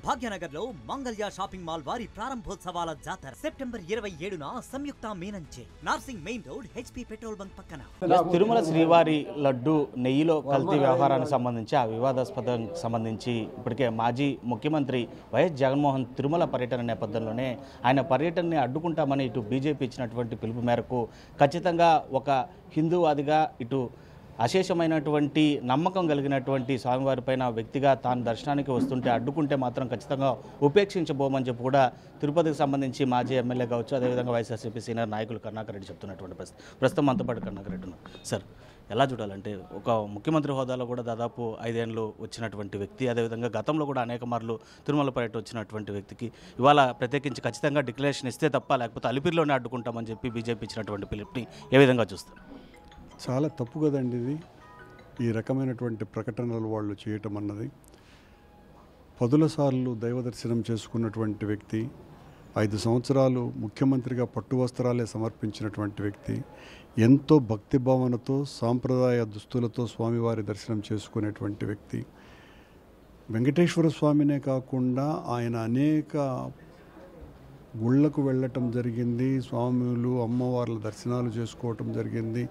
భాగ్యనగర్లో Mangalya shopping mall వారి ప్రారంభోత్సవాల జాతర సెప్టెంబర్ 27న సంయుక్త మీనంచే Narsingi main road HP petrol bunk పక్కన. తిరుమల శ్రీవారి లడ్డు నెయ్యిలో కల్తీ వ్యవహారానికి సంబంధించి ఆ వివాదాస్పదానికి సంబంధించి ఇప్పటికే మాజీ ముఖ్యమంత్రి వైఎస్ జగన్మోహన్ తిరుమల పర్యటన నేపథ్యంలోనే ఆయన పర్యటనని అడ్డుకుంటామని ఇటు బీజేపీ ఇచ్చినటువంటి పిలుపు మేరకు ఖచ్చితంగా ఒక హిందూవాదిగా ఇటు అశేషమైనటువంటి నమ్మకం కలిగినటువంటి స్వామివారిపైన వ్యక్తిగా తాను దర్శనానికి వస్తుంటే అడ్డుకుంటే మాత్రం ఖచ్చితంగా ఉపేక్షించబోమని చెప్పి కూడా తిరుపతికి సంబంధించి మాజీ ఎమ్మెల్యే కావచ్చు, అదేవిధంగా వైఎస్ఆర్సీపీ సీనియర్ నాయకులు కరుణాకర్ రెడ్డి చెప్తున్నటువంటి ప్రస్తుతం మనతో పాటు కరుణాకర్ రెడ్డి ఉన్నారు. సార్, ఎలా చూడాలంటే ఒక ముఖ్యమంత్రి హోదాలో కూడా దాదాపు 5 ఏళ్ళు వచ్చినటువంటి వ్యక్తి, అదేవిధంగా గతంలో కూడా అనేక మార్లు తిరుమల పర్యటన వచ్చినటువంటి వ్యక్తికి ఇవాళ ప్రత్యేకించి ఖచ్చితంగా డిక్లరేషన్ ఇస్తే తప్ప లేకపోతే అలిపిరిలోనే అడ్డుకుంటామని చెప్పి బీజేపీ ఇచ్చినటువంటి పిలుపుని ఏ విధంగా చూస్తారు? చాలా తప్పు కదండి ఇది. ఈ రకమైనటువంటి ప్రకటనలు వాళ్ళు చేయటం అన్నది. 10 సార్లు దైవ దర్శనం చేసుకున్నటువంటి వ్యక్తి, 5 సంవత్సరాలు ముఖ్యమంత్రిగా పట్టు వస్త్రాలే సమర్పించినటువంటి వ్యక్తి, ఎంతో భక్తిభావనతో సాంప్రదాయ దుస్తులతో స్వామివారి దర్శనం చేసుకునేటువంటి వ్యక్తి. వెంకటేశ్వర స్వామినే కాకుండా ఆయన అనేక గుళ్ళకు వెళ్ళటం జరిగింది, స్వాములు అమ్మవార్ల దర్శనాలు చేసుకోవటం జరిగింది,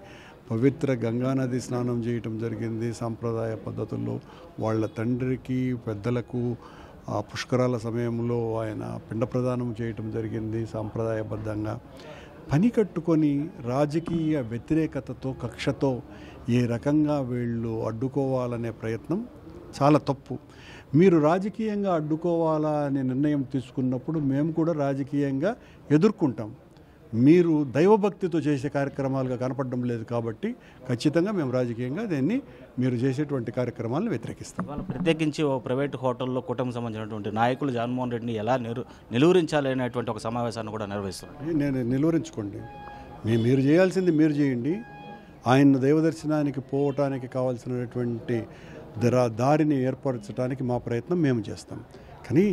పవిత్ర గంగానది స్నానం చేయటం జరిగింది సాంప్రదాయ పద్ధతుల్లో. వాళ్ళ తండ్రికి పెద్దలకు ఆ పుష్కరాల సమయంలో ఆయన పిండ ప్రదానం చేయటం జరిగింది సాంప్రదాయబద్ధంగా. పని కట్టుకొని రాజకీయ వ్యతిరేకతతో కక్షతో ఏ రకంగా వీళ్ళు అడ్డుకోవాలనే ప్రయత్నం చాలా తప్పు. మీరు రాజకీయంగా అడ్డుకోవాలా అనే నిర్ణయం తీసుకున్నప్పుడు మేము కూడా రాజకీయంగా ఎదుర్కొంటాం. మీరు దైవభక్తితో చేసే కార్యక్రమాలుగా కనపడడం లేదు కాబట్టి ఖచ్చితంగా మేము రాజకీయంగా దీన్ని మీరు చేసేటువంటి కార్యక్రమాలను వ్యతిరేకిస్తాం. వాళ్ళు ప్రత్యేకించి ఓ ప్రైవేట్ హోటల్లో కూటమికి సంబంధించినటువంటి నాయకులు జగన్మోహన్ రెడ్డిని ఎలా నిలువరించాలి అనేటువంటి ఒక సమావేశాన్ని కూడా నిర్వహిస్తున్నారు. నేను నిలువరించుకోండి, మీరు చేయాల్సింది మీరు చేయండి. ఆయన దైవదర్శనానికి పోవటానికి కావాల్సినటువంటి దారిని ఏర్పరచడానికి మా ప్రయత్నం మేము చేస్తాం. కానీ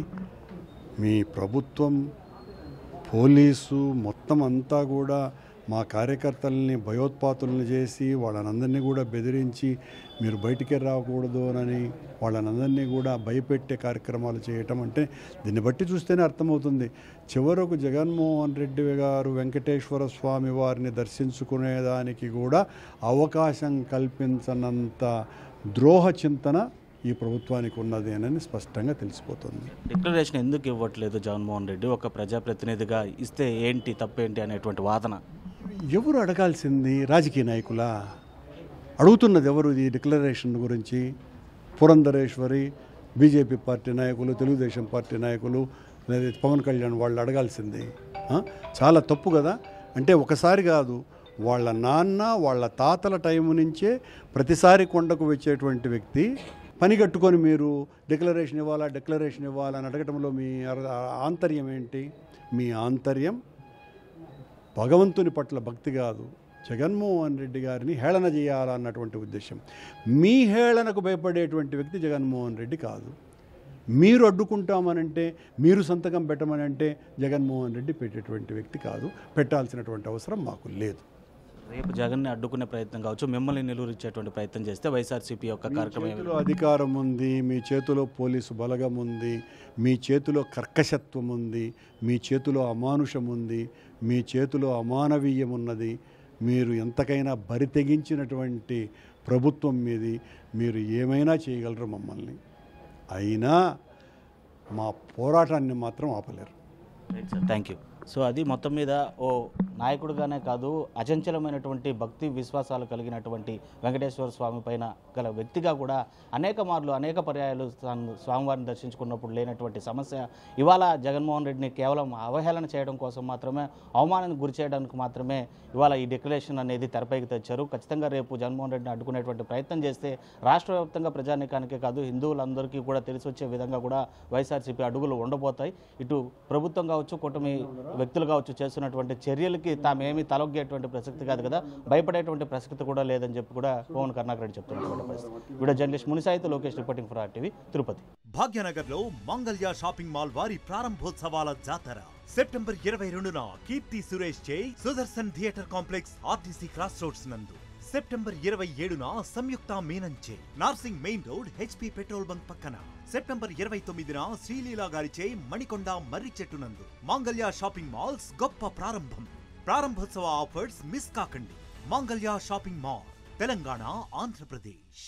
మీ ప్రభుత్వం, పోలీసు మొత్తం అంతా కూడా మా కార్యకర్తలని భయోత్పాతులను చేసి వాళ్ళనందరినీ కూడా బెదిరించి మీరు బయటికే రాకూడదు అని వాళ్ళనందరినీ కూడా భయపెట్టే కార్యక్రమాలు చేయటం అంటే దీన్ని బట్టి చూస్తేనే అర్థమవుతుంది. చివరకు జగన్మోహన్ రెడ్డి గారు వెంకటేశ్వర స్వామి వారిని దర్శించుకునేదానికి కూడా అవకాశం కల్పించనంత ద్రోహ చింతన ఈ ప్రభుత్వానికి ఉన్నది అని స్పష్టంగా తెలిసిపోతుంది. డిక్లరేషన్ ఎందుకు ఇవ్వట్లేదు జగన్మోహన్ రెడ్డి? ఒక ప్రజాప్రతినిధిగా ఇస్తే ఏంటి తప్పేంటి అనేటువంటి వాదన ఎవరు అడగాల్సింది? రాజకీయ నాయకులా? అడుగుతున్నది ఎవరు ఈ డిక్లరేషన్ గురించి? పురంధరేశ్వరి, బీజేపీ పార్టీ నాయకులు, తెలుగుదేశం పార్టీ నాయకులు, లేదా పవన్ కళ్యాణ్ వాళ్ళు అడగాల్సింది. చాలా తప్పు కదా. అంటే ఒకసారి కాదు, వాళ్ళ నాన్న వాళ్ళ తాతల టైం నుంచే ప్రతిసారి కొండకు వచ్చేటువంటి వ్యక్తి పని కట్టుకొని మీరు డిక్లరేషన్ ఇవ్వాలని అడగటంలో మీ ఆంతర్యం ఏంటి? మీ ఆంతర్యం భగవంతుని పట్ల భక్తి కాదు, జగన్మోహన్ రెడ్డి గారిని హేళన చేయాలన్నటువంటి ఉద్దేశం. మీ హేళనకు భయపడేటువంటి వ్యక్తి జగన్మోహన్ రెడ్డి కాదు. మీరు అడ్డుకుంటామనంటే, మీరు సంతకం పెట్టమనంటే జగన్మోహన్ రెడ్డి పెట్టేటువంటి వ్యక్తి కాదు. పెట్టాల్సినటువంటి అవసరం మాకు లేదు. రేపు జగన్ని అడ్డుకునే ప్రయత్నం కావచ్చు, మిమ్మల్ని నిలువరించేటువంటి ప్రయత్నం చేస్తే వైఎస్ఆర్సీపీ యొక్క కార్యక్రమం అధికారం ఉంది, మీ చేతిలో పోలీసు బలగం ఉంది, మీ చేతిలో కర్కశత్వం ఉంది, మీ చేతిలో అమానుషం ఉంది, మీ చేతిలో అమానవీయం ఉన్నది. మీరు ఎంతకైనా బరి తెగించినటువంటి ప్రభుత్వం మీది, మీరు ఏమైనా చేయగలరు మమ్మల్ని. అయినా మా పోరాటాన్ని మాత్రం ఆపలేరు. Right sir, thank you. So అది మొత్తం మీద ఓ నాయకుడిగానే కాదు, అచంచలమైనటువంటి భక్తి విశ్వాసాలు కలిగినటువంటి వెంకటేశ్వర స్వామి పైన గల వ్యక్తిగా కూడా అనేక మార్లు అనేక పర్యాయాలు స్వామివారిని దర్శించుకున్నప్పుడు లేనటువంటి సమస్య ఇవాళ జగన్మోహన్ రెడ్డిని కేవలం అవహేళన చేయడం కోసం మాత్రమే, అవమానానికి గురి చేయడానికి మాత్రమే ఇవాళ ఈ డిక్లరేషన్ అనేది తెరపైకి తెచ్చారు. ఖచ్చితంగా రేపు జగన్మోహన్ రెడ్డిని అడ్డుకునేటువంటి ప్రయత్నం చేస్తే రాష్ట్ర వ్యాప్తంగా ప్రజానీకానికే కాదు హిందువులందరికీ కూడా తెలిసి వచ్చే విధంగా కూడా వైఎస్ఆర్సీపీ అడుగులు ఉండబోతాయి. ఇటు ప్రభుత్వం కావచ్చు, కూటమి వ్యక్తులు కావచ్చు చేస్తున్నటువంటి చర్యలకి తామేమీ తలొగ్గేటువంటి ప్రసక్తి కాదు కదా, భయపడేటువంటి ప్రసక్తి కూడా లేదని చెప్పి కూడా పవన్ కరుణాకర్ రెడ్డి చెప్తున్నటువంటి పరిస్థితి. వీడియో జర్నలిస్ట్ మునిసాయితో Lokesh reporting for RTV, Tirupati. భాగ్యనగర్లో మంగళ్య షాపింగ్ మాల్ వారి ప్రారంభోత్సవాల జాతర సెప్టెంబర్ 22న కీర్తి సురేష్ చే Sudarshan theatre complex RTC cross roads నందు సెప్టెంబర్ 27న సంయుక్త మీనంచే Narsingi main road HP petrol bunk పక్కన. సెప్టెంబర్ 29న శ్రీలీలా గారిచే మణికొండ మర్రి చెట్టు నందు మాంగళ్య షాపింగ్ మాల్స్ గొప్ప ప్రారంభం. ప్రారంభోత్సవ ఆఫర్స్ మిస్ కాకండి. మాంగళ్య షాపింగ్ మాల్, తెలంగాణ, ఆంధ్రప్రదేశ్.